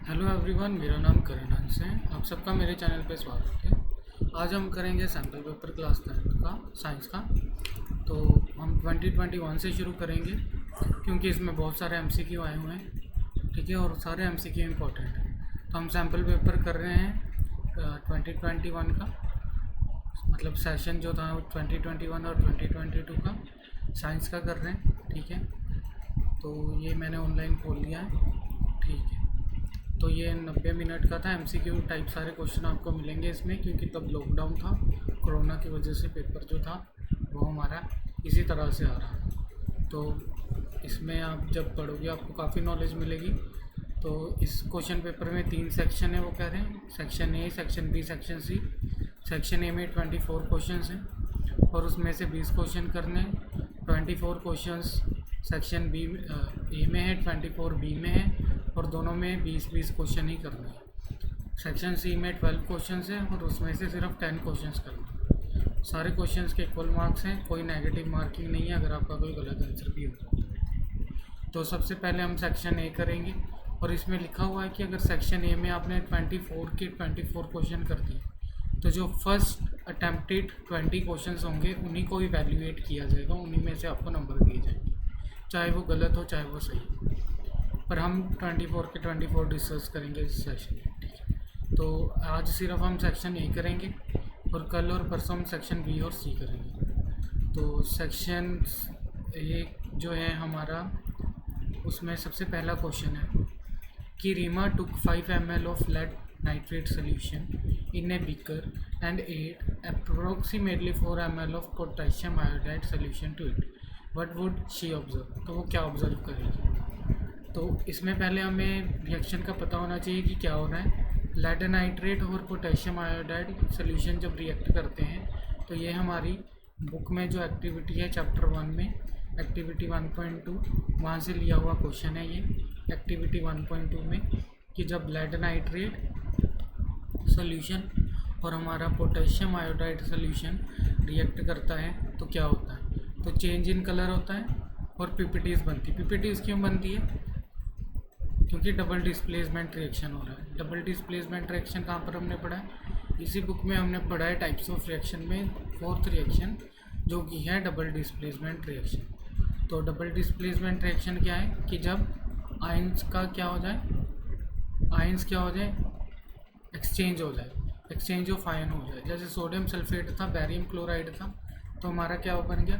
Hello everyone, मेरा नाम करण हंस है। आप सबका मेरे चैनल पे स्वागत है। आज हम करेंगे सैम्पल पेपर क्लास 10 का साइंस का। तो हम 2021 से शुरू करेंगे क्योंकि इसमें बहुत सारे एमसीक्यू आए हुए हैं, ठीक है, और सारे एमसीक्यू इम्पोर्टेंट हैं। तो हम सैम्पल पेपर कर रहे हैं 2021 का, मतलब सेशन जो था वो 2021 और 2022 का साइंस का कर रहे हैं, ठीक है। तो ये मैंने ऑनलाइन खोल लिया है, ठीक है। तो ये 90 मिनट का था। एमसीक्यू टाइप सारे क्वेश्चन आपको मिलेंगे इसमें, क्योंकि तब लॉकडाउन था, कोरोना की वजह से पेपर जो था वो हमारा इसी तरह से आ रहा। तो इसमें आप जब पढ़ोगे आपको काफ़ी नॉलेज मिलेगी। तो इस क्वेश्चन पेपर में 3 सेक्शन है, वो कह रहे हैं section A, section B, section C. Section A में 24 क्वेश्चन हैं और उसमें से 20 क्वेश्चन करने हैं। 24 क्वेश्चन सेक्शन बी ए में है, 24 बी में है, और दोनों में 20-20 क्वेश्चन ही करने हैं। सेक्शन सी में 12 क्वेश्चन हैं और उसमें से सिर्फ 10 क्वेश्चन करने हैं। सारे क्वेश्चंस के इक्वल मार्क्स हैं, कोई नेगेटिव मार्किंग नहीं है अगर आपका कोई गलत आंसर भी हो। तो सबसे पहले हम सेक्शन ए करेंगे, और इसमें लिखा हुआ है कि अगर सेक्शन ए में आपने 24 के 24 क्वेश्चन कर दिए तो जो फर्स्ट अटैम्प्टेड 20 क्वेश्चन होंगे उन्हीं को इवैल्यूएट किया जाएगा, उन्हीं में से आपको नंबर दिए जाएंगे, चाहे वो गलत हो चाहे वो सही। पर हम 24 के 24 डिस्कस करेंगे इस सेशन में, ठीक है। तो आज सिर्फ हम सेक्शन ए करेंगे और कल और परसों हम सेक्शन बी और सी करेंगे। तो सेक्शन ए जो है हमारा, उसमें सबसे पहला क्वेश्चन है कि Reema took 5 ml of lead nitrate solution in a beaker and add approximately 4 ml of potassium iodide solution to it, what would she observe. तो वो क्या ऑब्जर्व करेगी। तो इसमें पहले हमें रिएक्शन का पता होना चाहिए कि क्या हो रहा है। लेड नाइट्रेट और पोटेशियम आयोडाइड सोल्यूशन जब रिएक्ट करते हैं तो ये हमारी बुक में जो एक्टिविटी है चैप्टर 1 में एक्टिविटी 1.2 वहाँ से लिया हुआ क्वेश्चन है। ये एक्टिविटी 1.2 में कि जब लेड नाइट्रेट सोल्यूशन और हमारा पोटेशियम आयोडाइड सोल्यूशन रिएक्ट करता है तो क्या होता है। तो चेंज इन कलर होता है और पीपीटीज बनती है। पीपीटीज क्यों बनती है, क्योंकि डबल डिस्प्लेसमेंट रिएक्शन हो रहा है। डबल डिस्प्लेसमेंट रिएक्शन कहाँ पर हमने पढ़ा है, इसी बुक में हमने पढ़ा है टाइप्स ऑफ रिएक्शन में 4th रिएक्शन जो कि है डबल डिस्प्लेसमेंट रिएक्शन। तो डबल डिस्प्लेसमेंट रिएक्शन क्या है कि जब आयंस का क्या हो जाए, आयंस क्या हो जाए, एक्सचेंज हो जाए, एक्सचेंज ऑफ आयन हो जाए। जैसे सोडियम सल्फेट था, बैरियम क्लोराइड था, तो हमारा क्या बन गया,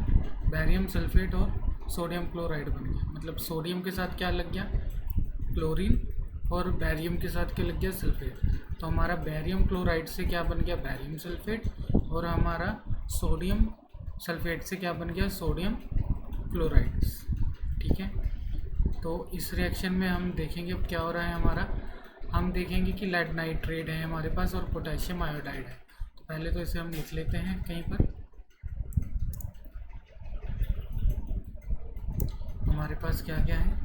बैरियम सल्फेट और सोडियम क्लोराइड बन गया। मतलब सोडियम के साथ क्या लग गया, क्लोरीन, और बैरियम के साथ क्या लग गया, सल्फेट। तो हमारा बैरियम क्लोराइड से क्या बन गया, बैरियम सल्फेट, और हमारा सोडियम सल्फेट से क्या बन गया, सोडियम क्लोराइड, ठीक है। तो इस रिएक्शन में हम देखेंगे अब क्या हो रहा है हमारा। हम देखेंगे कि लेड नाइट्रेट है हमारे पास और पोटेशियम आयोडाइड है। तो पहले तो इसे हम लिख लेते हैं कहीं पर। हमारे पास क्या क्या है,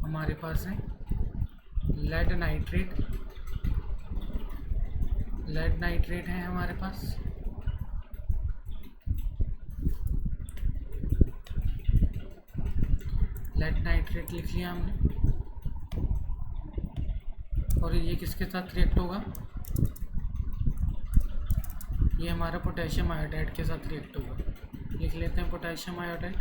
हमारे पास है लेड नाइट्रेट, लेड नाइट्रेट है हमारे पास, लेड नाइट्रेट लिख लिया हमने। और ये किसके साथ रिएक्ट होगा, ये हमारा पोटेशियम आयोडाइड के साथ रिएक्ट होगा। लिख लेते हैं पोटेशियम आयोडाइड।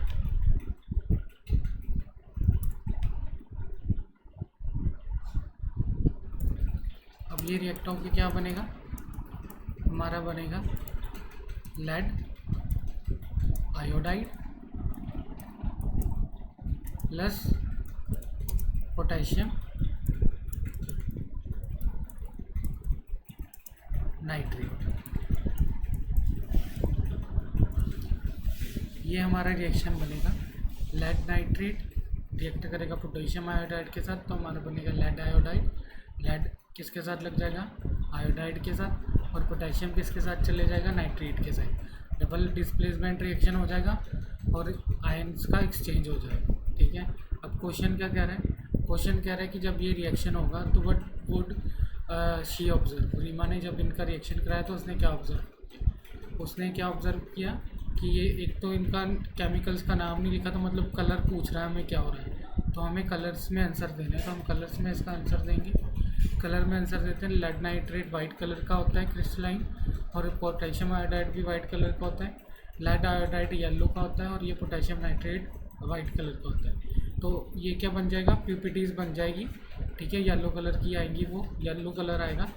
अब ये रिएक्ट होकर क्या बनेगा, हमारा बनेगा lead iodide plus potassium nitrate. ये हमारा रिएक्शन बनेगा। लेड नाइट्रेट रिएक्ट करेगा पोटेशियम आयोडाइड के साथ, तो हमारा बनेगा लेड आयोडाइड। लेड किसके साथ लग जाएगा, आयोडाइड के साथ, और पोटेशियम किसके साथ चले जाएगा, नाइट्रेट के साथ। डबल डिस्प्लेसमेंट रिएक्शन हो जाएगा और आयंस का एक्सचेंज हो जाएगा, ठीक है। अब क्वेश्चन क्या कह रहा है, क्वेश्चन कह रहा है कि जब ये रिएक्शन होगा तो what would she observe. Reema ने जब इनका रिएक्शन कराया तो उसने क्या ऑब्जर्व किया, उसने क्या ऑब्जर्व किया कि ये एक तो इनका केमिकल्स का नाम नहीं लिखा, तो मतलब कलर पूछ रहा है हमें क्या हो रहा है, तो हमें कलर्स में आंसर देना है, तो हम कलर्स में इसका आंसर देंगे। कलर में आंसर देते हैं, लेड नाइट्रेट वाइट कलर का होता है क्रिस्टलाइन, और पोटेशियम आयोडाइड भी वाइट कलर का होता है। लेड आयोडाइड येलो का होता है और ये पोटेशियम नाइट्रेट वाइट कलर का होता है। तो ये क्या बन जाएगा, प्यूपिटीज बन जाएगी, ठीक है, येलो कलर की आएंगी, वो येलो कलर आएगा।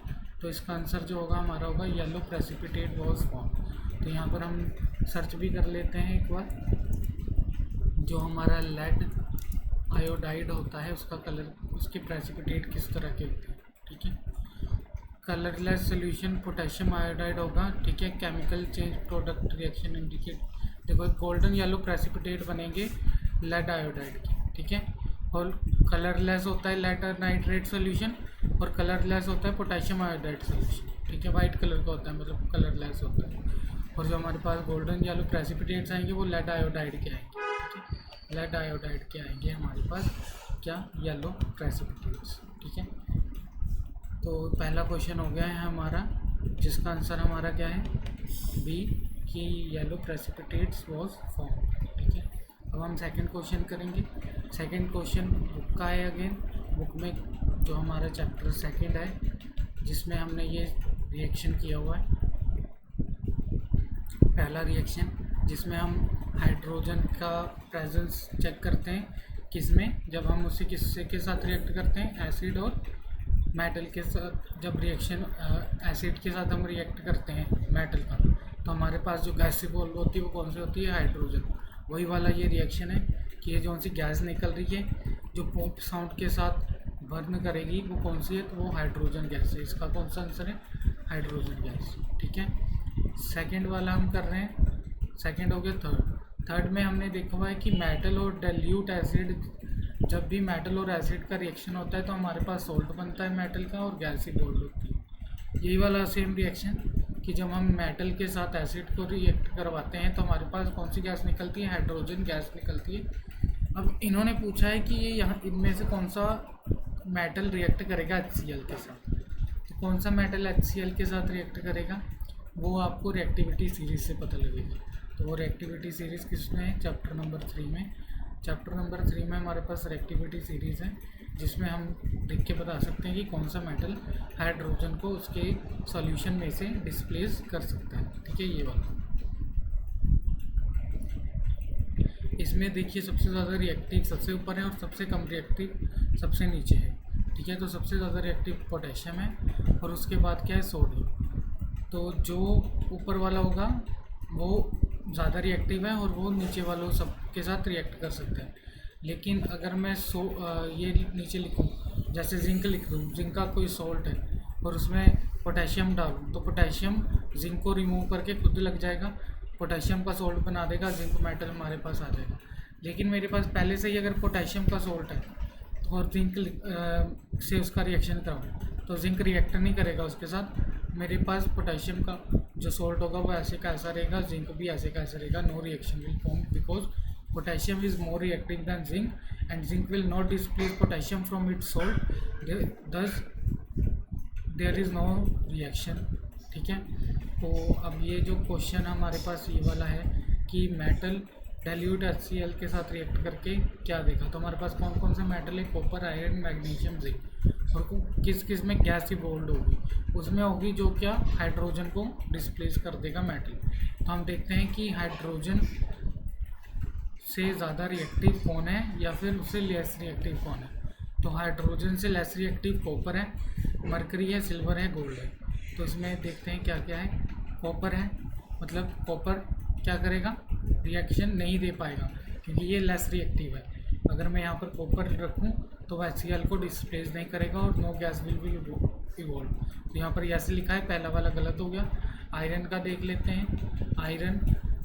तो इसका आंसर जो होगा हमारा होगा येलो प्रेसिपिटेट वाज फॉर्म। तो यहाँ पर हम सर्च भी कर लेते हैं एक बार, जो हमारा लेड आयोडाइड होता है उसका कलर, उसके प्रेसिपिटेट किस तरह के होते हैं, ठीक है। कलरलेस सोल्यूशन पोटेशियम आयोडाइड होगा, ठीक है। Chemical change product reaction indicate, देखो गोल्डन येलो प्रेसिपिटेट बनेंगे लेड आयोडाइड की, ठीक है। और कलरलेस होता है लेड नाइट्रेट सोल्यूशन, और कलरलेस होता है पोटेशियम आयोडाइड सोल्यूशन, ठीक है। वाइट कलर का होता है, मतलब कलरलेस होता है। और जो हमारे पास गोल्डन येलो प्रेसिपिटेट्स आएंगे वो लेड आयोडाइड के आएंगे, ठीक है। लेड आयोडाइड के आएंगे हमारे पास क्या, येलो प्रेसिपिटेट्स, ठीक है। तो पहला क्वेश्चन हो गया है हमारा, जिसका आंसर हमारा क्या है, बी, कि येलो प्रेसिपिटेट्स वाज फॉर्म, ठीक है। अब हम सेकंड क्वेश्चन करेंगे। सेकंड क्वेश्चन बुक का है अगेन, बुक में जो हमारा चैप्टर सेकंड है, जिसमें हमने ये रिएक्शन किया हुआ है, पहला रिएक्शन, जिसमें हम हाइड्रोजन का प्रेजेंस चेक करते हैं, किसमें, जब हम उसे किससे के साथ रिएक्ट करते हैं, एसिड और मेटल के साथ। जब रिएक्शन एसिड के साथ हम रिएक्ट करते हैं मेटल का, तो हमारे पास जो गैस इवॉल्व होती है वो कौन सी होती है, हाइड्रोजन। वही वाला ये रिएक्शन है कि ये जो सी गैस निकल रही है जो पॉप साउंड के साथ बर्न करेगी वो कौन सी है, तो वो हाइड्रोजन गैस है। इसका कौन सा आंसर है, हाइड्रोजन गैस, ठीक है। सेकंड वाला हम कर रहे हैं, सेकंड हो गया थर्ड। थर्ड में हमने देखा हुआ है कि मेटल और डाइल्यूट एसिड, जब भी मेटल और एसिड का रिएक्शन होता है तो हमारे पास सोल्ट बनता है मेटल का और गैस इवॉल्व होती है। यही वाला सेम रिएक्शन कि जब हम मेटल के साथ एसिड को रिएक्ट करवाते हैं तो हमारे पास कौन सी गैस निकलती है, हाइड्रोजन गैस निकलती है। अब इन्होंने पूछा है कि ये यहाँ इनमें से कौन सा मेटल रिएक्ट करेगा HCl के साथ, तो कौन सा मेटल HCl के साथ रिएक्ट करेगा वो आपको रिएक्टिविटी सीरीज से पता लगेगा। तो वो रिएक्टिविटी सीरीज़ किसमें है, चैप्टर नंबर 3 में। चैप्टर नंबर 3 में हमारे पास रिएक्टिविटी सीरीज़ है, जिसमें हम देख के बता सकते हैं कि कौन सा मेटल हाइड्रोजन को उसके सॉल्यूशन में से डिस्प्लेस कर सकता है, ठीक है। ये वाला इसमें देखिए सबसे ज़्यादा रिएक्टिव सबसे ऊपर है और सबसे कम रिएक्टिव सबसे नीचे है, ठीक है। तो सबसे ज़्यादा रिएक्टिव पोटेशियम है और उसके बाद क्या है, सोडियम। तो जो ऊपर वाला होगा वो ज़्यादा रिएक्टिव है और वो नीचे वालों सब के साथ रिएक्ट कर सकते हैं। लेकिन अगर मैं ये नीचे लिखूँ, जैसे जिंक लिख दूँ, जिंक का कोई सॉल्ट है और उसमें पोटेशियम डालूँ, तो पोटेशियम जिंक को रिमूव करके खुद लग जाएगा, पोटेशियम का सॉल्ट बना देगा, जिंक मेटल हमारे पास आ जाएगा। लेकिन मेरे पास पहले से ही अगर पोटेशियम का सॉल्ट है और जिंक से उसका रिएक्शन कराऊँ तो जिंक रिएक्ट नहीं करेगा उसके साथ। मेरे पास पोटेशियम का जो सॉल्ट होगा वो ऐसे का ऐसा रहेगा, जिंक भी ऐसे का ऐसा रहेगा। No reaction will form because potassium is more reactive than zinc and zinc will not displace potassium from its salt, thus there is no reaction, ठीक है। तो अब ये जो क्वेश्चन हमारे पास ये वाला है कि मेटल डाइल्यूट HCl के साथ रिएक्ट करके क्या देखा, तो हमारे पास कौन कौन से मेटल है, कॉपर, आयरन, मैग्नीशियम, जिंक, और किस किस में गैस इवॉल्व होगी, उसमें होगी जो क्या हाइड्रोजन को डिस्प्लेस कर देगा मेटल। तो हम देखते हैं कि हाइड्रोजन से ज़्यादा रिएक्टिव कौन है या फिर उससे लेस रिएक्टिव कौन है। तो हाइड्रोजन से लेस रिएक्टिव कॉपर है, मरकरी है, सिल्वर है, गोल्ड है। तो इसमें देखते हैं क्या क्या है। कॉपर है, मतलब कॉपर क्या करेगा, रिएक्शन नहीं दे पाएगा क्योंकि ये लेस रिएक्टिव है। अगर मैं यहाँ पर कॉपर रखूँ तो वह HCl को डिस्प्लेस नहीं करेगा और no gas will be evolve. तो यहाँ पर ऐसे लिखा है, पहला वाला गलत हो गया। आयरन का देख लेते हैं।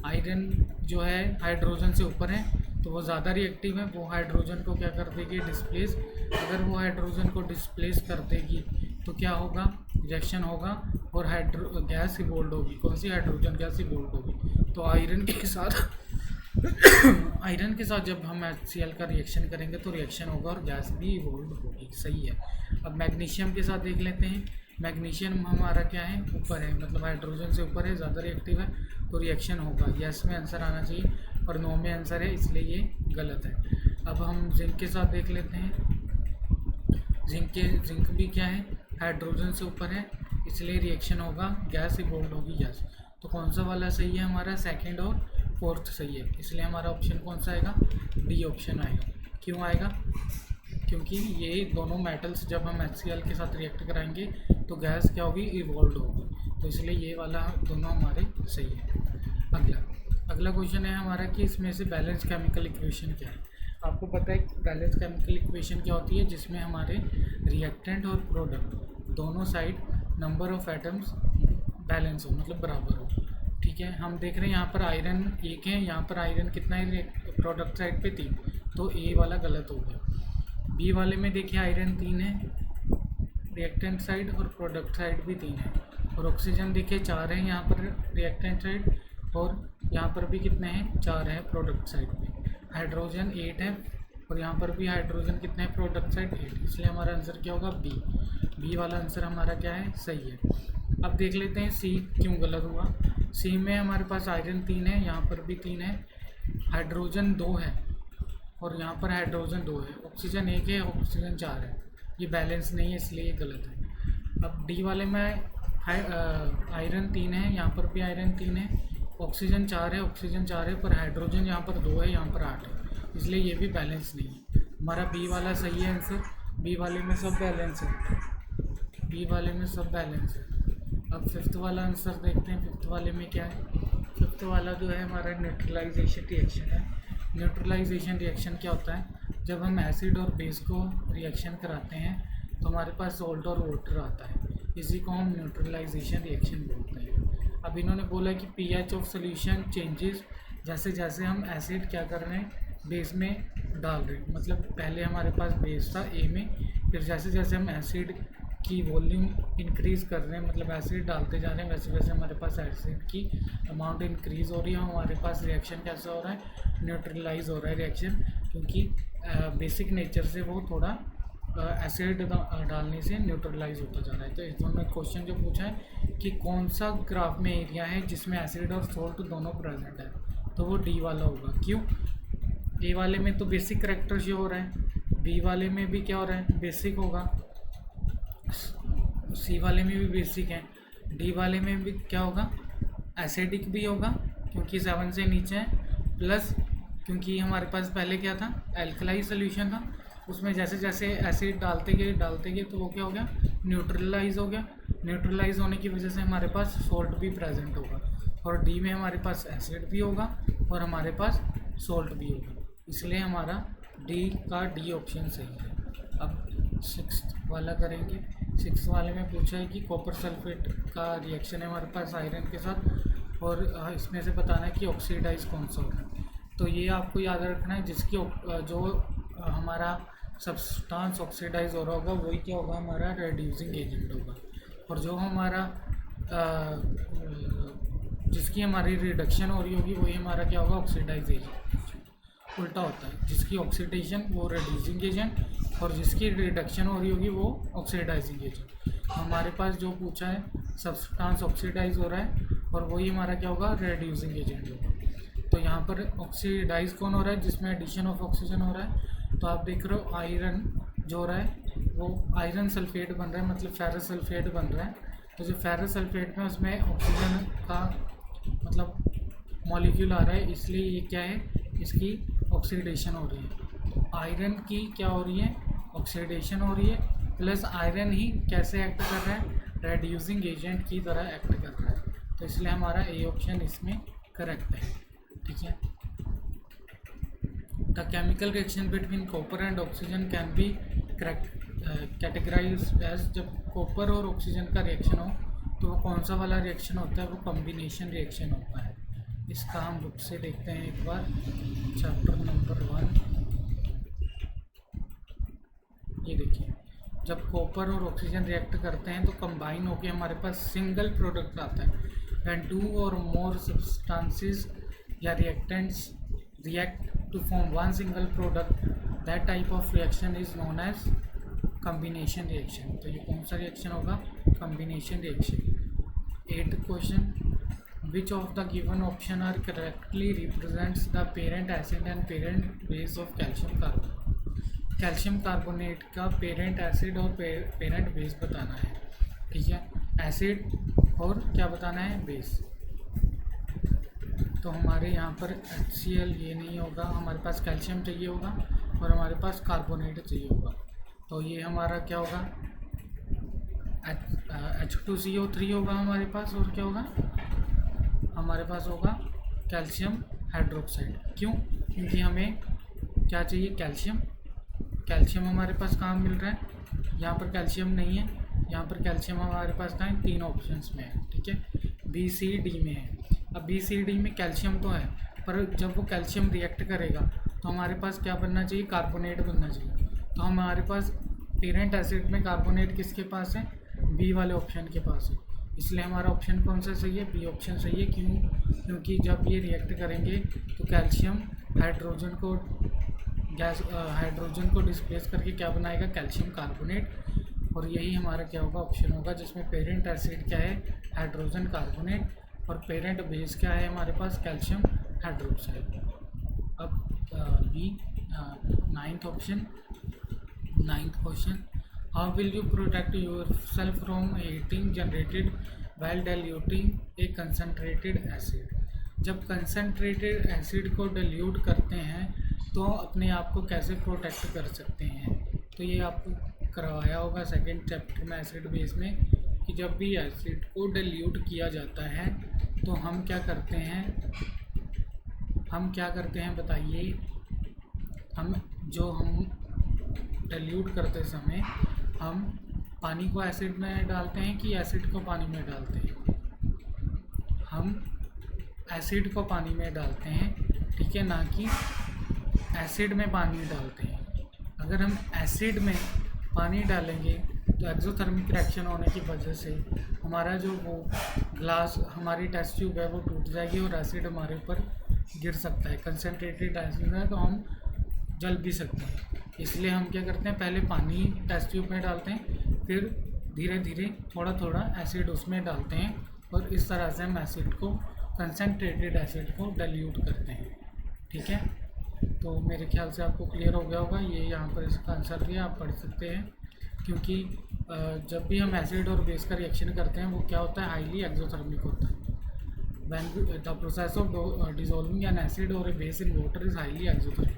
आयरन जो है हाइड्रोजन से ऊपर है तो वो ज़्यादा रिएक्टिव है, वो हाइड्रोजन को क्या कर देगी, डिस्प्लेस। अगर वो हाइड्रोजन को डिस्प्लेस कर देगी तो क्या होगा, रिएक्शन होगा और गैस इवॉल्व होगी। कौन सी, हाइड्रोजन गैस इवॉल्व होगी। तो आयरन के साथ जब हम HCl का रिएक्शन करेंगे तो रिएक्शन होगा और गैस भी इवॉल्व होगी, सही है। अब मैग्नीशियम के साथ देख लेते हैं। मैग्नीशियम हमारा क्या है, ऊपर है, मतलब हाइड्रोजन से ऊपर है, ज़्यादा रिएक्टिव है, तो रिएक्शन होगा। यस में आंसर आना चाहिए और नो में आंसर है, इसलिए ये गलत है। अब हम जिंक के साथ देख लेते हैं। जिंक भी क्या है, हाइड्रोजन से ऊपर है, इसलिए रिएक्शन होगा गैस इवोल्व होगी गैस। तो कौन सा वाला सही है हमारा, सेकंड और फोर्थ सही है, इसलिए हमारा ऑप्शन कौन सा आएगा, डी ऑप्शन आएगा। क्यों आएगा, क्योंकि ये दोनों मेटल्स जब हम HCl के साथ रिएक्ट कराएंगे तो गैस क्या होगी, इवोल्व होगी, तो इसलिए ये वाला दोनों हमारे सही है। अगला क्वेश्चन है हमारा कि इसमें से बैलेंस केमिकल इक्वेशन क्या है। आपको पता है बैलेंस केमिकल इक्वेशन क्या होती है, जिसमें हमारे रिएक्टेंट और प्रोडक्ट दोनों side number of atoms balance हो, मतलब बराबर हो। ठीक है, हम देख रहे हैं यहाँ पर आयरन 1 है, यहाँ पर आयरन कितना है प्रोडक्ट साइड पे 3, तो ए वाला गलत हो गया। बी वाले में देखिए आयरन 3 है रिएक्टेंट साइड और प्रोडक्ट साइड भी 3 है, और ऑक्सीजन देखिए 4 है यहाँ पर रिएक्टेंट साइड, और यहाँ पर भी कितने हैं, 4 है प्रोडक्ट साइड पे। हाइड्रोजन 8 है और यहाँ पर भी हाइड्रोजन कितने हैं प्रोडक्ट साइड 8, इसलिए हमारा आंसर क्या होगा, बी वाला आंसर हमारा क्या है, सही है। अब देख लेते हैं सी क्यों गलत हुआ। सी में हमारे पास आयरन 3 है, यहाँ पर भी 3 है, हाइड्रोजन 2 है और यहाँ पर हाइड्रोजन 2 है, ऑक्सीजन 1 है, ऑक्सीजन 4 है, ये बैलेंस नहीं है इसलिए ये गलत है। अब डी वाले में आयरन 3 है, यहाँ पर भी आयरन 3 है, ऑक्सीजन 4 है, ऑक्सीजन 4 है, पर हाइड्रोजन यहाँ पर 2 है, यहाँ पर 8 है, इसलिए ये भी बैलेंस नहीं है। हमारा बी वाला सही है आंसर, बी वाले में सब बैलेंस है, बी वाले में सब बैलेंस है। अब फिफ्थ वाला आंसर देखते हैं, फिफ्थ वाले में क्या है। फिफ्थ वाला जो है हमारा न्यूट्रलाइजेशन रिएक्शन है। न्यूट्रलाइजेशन रिएक्शन क्या होता है, जब हम एसिड और बेस को रिएक्शन कराते हैं तो हमारे पास सॉल्ट और वाटर आता है, इसी को हम न्यूट्रलाइजेशन रिएक्शन बोलते हैं। अब इन्होंने बोला कि pH ऑफ सोल्यूशन चेंजेस, जैसे जैसे हम एसिड क्या कर रहे हैं, बेस में डाल रहे हैं, मतलब पहले हमारे पास बेस था ए में, फिर जैसे जैसे हम एसिड की वॉल्यूम इंक्रीज़ कर रहे हैं, मतलब एसिड डालते जा रहे हैं, वैसे वैसे हमारे पास एसिड की अमाउंट इंक्रीज़ हो रही है, हमारे पास रिएक्शन कैसा हो रहा है, न्यूट्रलाइज हो रहा है रिएक्शन, क्योंकि बेसिक नेचर से वो थोड़ा एसिड डालने से न्यूट्रलाइज होता जा रहा है। तो इसमें क्वेश्चन जो पूछा है कि कौन सा ग्राफ में एरिया है जिसमें एसिड और सॉल्ट दोनों प्रेजेंट है, तो वो डी वाला होगा। क्यों, ए वाले में तो बेसिक करेक्टर शो हो रहा है, बी वाले में भी क्या हो रहा है, बेसिक होगा, सी वाले में भी बेसिक है, डी वाले में भी क्या होगा, एसिडिक भी होगा क्योंकि 7 से नीचे है, प्लस क्योंकि हमारे पास पहले क्या था, एल्कलाई सोल्यूशन था, उसमें जैसे जैसे एसिड डालते गए तो वो क्या हो गया, न्यूट्रलाइज हो गया, न्यूट्रलाइज होने की वजह से हमारे पास सॉल्ट भी प्रेजेंट होगा, और डी में हमारे पास एसिड भी होगा और हमारे पास सॉल्ट भी होगा, इसलिए हमारा डी ऑप्शन सही है। अब सिक्स्थ वाला करेंगे। सिक्स वाले में पूछा है कि कॉपर सल्फेट का रिएक्शन है हमारे पास आयरन के साथ, और इसमें से बताना है कि ऑक्सीडाइज कौन सा होता है। तो ये आपको याद रखना है, जिसकी जो हमारा सब्सटेंस ऑक्सीडाइज हो रहा होगा वही क्या होगा, हमारा रिड्यूसिंग एजेंट होगा, और जो हमारा जिसकी हमारी रिडक्शन हो रही होगी वही हमारा क्या होगा, ऑक्सीडाइज एजेंट। उल्टा होता है, जिसकी ऑक्सीडेशन वो रिड्यूसिंग एजेंट और जिसकी रिडक्शन हो रही होगी वो ऑक्सीडाइजिंग एजेंट। हमारे पास जो पूछा है सब्सटेंस ऑक्सीडाइज हो रहा है और वही हमारा क्या होगा, रिड्यूसिंग एजेंट होगा। तो यहाँ पर ऑक्सीडाइज कौन हो रहा है, जिसमें एडिशन ऑफ ऑक्सीजन हो रहा है। तो आप देख रहे हो आयरन जो हो रहा है वो आयरन सल्फेट बन रहा है, मतलब फेरस सल्फेट बन रहा है। तो जो फेरस सल्फेट में उसमें ऑक्सीजन का मतलब मॉलिक्यूल आ रहा है, इसलिए ये क्या है, इसकी ऑक्सीडेशन हो रही है। तो आयरन की क्या हो रही है, ऑक्सीडेशन हो रही है, प्लस आयरन ही कैसे एक्ट कर रहा है, रेड्यूसिंग एजेंट की तरह एक्ट कर रहा है। तो इसलिए हमारा ए ऑप्शन इसमें करेक्ट है। ठीक है, the chemical reaction between copper and oxygen can be categorised as, जब कॉपर और ऑक्सीजन का रिएक्शन हो तो वो कौन सा वाला रिएक्शन होता है, वो कॉम्बिनेशन रिएक्शन होता है। इसका हम बुक से देखते हैं एक बार, चैप्टर नंबर 1। ये देखिए, जब कॉपर और ऑक्सीजन रिएक्ट करते हैं तो कंबाइन होकर हमारे पास सिंगल प्रोडक्ट आता है। व्हेन 2 और मोर सब्सटेंसेस या reactants react to form one single product, that type of reaction is known as combination reaction। तो ये कौन सा रिएक्शन होगा, combination reaction। 8th question, which of the given option are correctly represents the parent acid and parent base of calcium carbonate. Calcium carbonate का parent acid और parent base बताना है, ठीक है। एसिड और क्या बताना है, बेस। तो हमारे यहाँ पर HCl ये नहीं होगा, हमारे पास कैल्शियम चाहिए होगा और हमारे पास कार्बोनेट चाहिए होगा। तो ये हमारा क्या होगा, H2CO3 होगा हमारे पास, और क्या होगा हमारे पास होगा कैल्शियम हाइड्रोक्साइड। क्यों? क्योंकि हमें क्या चाहिए, कैल्शियम। कैल्शियम हमारे पास कहाँ मिल रहा है, यहाँ पर कैल्शियम नहीं है, यहाँ पर कैल्शियम हमारे पास कहाँ है, 3 ऑप्शंस में है, ठीक है, BCD में है। अब BCD में कैल्शियम तो है, पर जब वो कैल्शियम रिएक्ट करेगा तो हमारे पास क्या बनना चाहिए, कार्बोनेट बनना चाहिए। तो हमारे पास पेरेंट एसिड में कार्बोनेट किसके पास है, बी वाले ऑप्शन के पास है, इसलिए हमारा ऑप्शन कौन सा सही है, बी ऑप्शन सही है। क्यों? क्योंकि जब ये रिएक्ट करेंगे तो कैल्शियम हाइड्रोजन को डिस्प्लेस करके क्या बनाएगा, कैल्शियम कार्बोनेट। और यही हमारा क्या होगा, ऑप्शन होगा, जिसमें पेरेंट एसिड क्या है, हाइड्रोजन कार्बोनेट, और पेरेंट बेस क्या है हमारे पास, कैल्शियम हाइड्रोक्साइड। अब B, 9th option, 9th question, how will you protect yourself from heating generated while diluting a concentrated acid. जब कंसनट्रेटेड एसिड को डाइल्यूट करते हैं तो अपने आप को कैसे प्रोटेक्ट कर सकते हैं, तो ये आपको करवाया होगा सेकेंड चैप्टर में एसिड बेस में, कि जब भी एसिड को डाइल्यूट किया जाता है तो हम क्या करते हैं बताइए। हम डाइल्यूट करते समय हम पानी को एसिड में डालते हैं कि एसिड को पानी में डालते हैं, हम एसिड को पानी में डालते हैं, ठीक है, ना कि एसिड में पानी डालते हैं। अगर हम एसिड में पानी डालेंगे तो एक्सोथर्मिक रिएक्शन होने की वजह से हमारा जो वो ग्लास, हमारी टेस्ट ट्यूब है वो टूट जाएगी और एसिड हमारे ऊपर गिर सकता है। कंसनट्रेटेड एसिड है तो हम जल भी सकते हैं, इसलिए हम क्या करते हैं, पहले पानी टेस्ट ट्यूब में डालते हैं, फिर धीरे धीरे थोड़ा थोड़ा एसिड उसमें डालते हैं, और इस तरह से हम एसिड को, कंसनट्रेटेड एसिड को डाइल्यूट करते हैं, ठीक है। तो मेरे ख्याल से आपको क्लियर हो गया होगा, ये यहाँ पर इसका आंसर भी आप पढ़ सकते हैं। क्योंकि जब भी हम एसिड और बेस का रिएक्शन करते हैं वो क्या होता है, हाईली एक्सोथर्मिक होता है। When the process of dissolving an acid और a base in water is highly exothermic.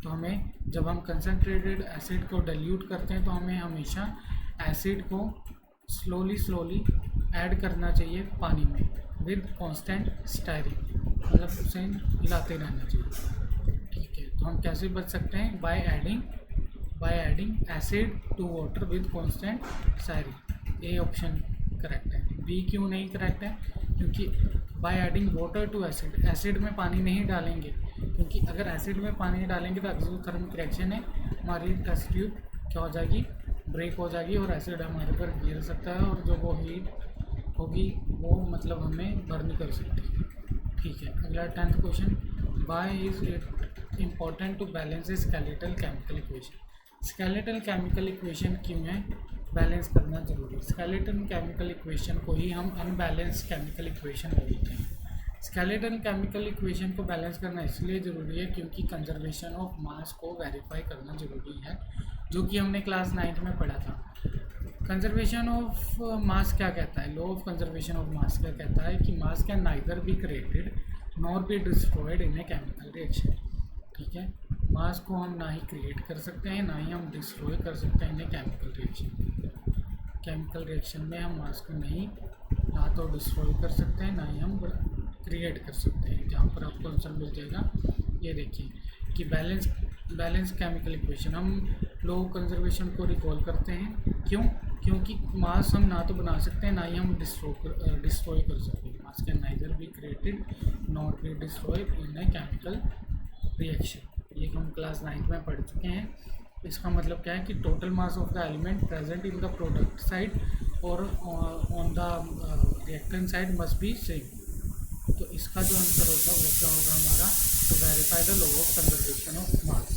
तो हमें जब हम कंसनट्रेटेड एसिड को डाइल्यूट करते हैं तो हमें हमेशा एसिड को स्लोली ऐड करना चाहिए पानी में विद कांस्टेंट स्टायरिंग, मतलब उसे हिलाते रहना चाहिए, ठीक है। तो हम कैसे बच सकते हैं, by adding acid to water with constant stirring. A option correct है। बी क्यों नहीं करेक्ट है, क्योंकि by adding water to acid, acid में पानी नहीं डालेंगे, क्योंकि अगर एसिड में पानी डालेंगे तो एक्सोथर्मिक रिएक्शन है, हमारी टेस्ट ट्यूब क्या हो जाएगी, ब्रेक हो जाएगी और एसिड हमारे पर गिर सकता है, और जो वो हीट होगी वो मतलब हमें बर्न कर सकती है, ठीक है। अगला 10th question, why is it important to balance a skeletal chemical equation. Skeletal chemical equation क्यों है बैलेंस करना जरूरी। स्केलेटल केमिकल इक्वेशन को ही हम अनबैलेंस केमिकल इक्वेशन बोलते हैं। स्केलेटल केमिकल इक्वेशन को बैलेंस करना इसलिए ज़रूरी है क्योंकि कंजर्वेशन ऑफ मास को वेरीफाई करना ज़रूरी है, जो कि हमने क्लास 9th में पढ़ा था। कंजर्वेशन ऑफ मास क्या कहता है, law of conservation of mass क्या कहता है कि मास can neither be created nor be destroyed in a chemical reaction, ठीक है। मास को हम ना ही क्रिएट कर सकते हैं ना ही हम डिस्ट्रॉय कर सकते हैं in a chemical reaction. Chemical reaction में हम मास को नहीं ना तो डिस्ट्रॉय कर सकते हैं ना ही हम क्रिएट कर सकते हैं। जहाँ पर आपको आंसर मिल जाएगा, ये देखिए कि बैलेंस केमिकल इक्वेशन, हम लो कंजर्वेशन को रिकॉल करते हैं। क्यों? क्योंकि मास हम ना तो बना सकते हैं ना ही हम डिस्ट्रॉय कर सकते हैं। मास can neither be created not be destroyed in a chemical reaction, ये हम क्लास 9th में पढ़ चुके हैं। इसका मतलब क्या है कि total mass of the element present in the product side और on the reactant side must be same. तो इसका जो आंसर होगा वो क्या होगा हमारा, तो verify the law of conservation of mass.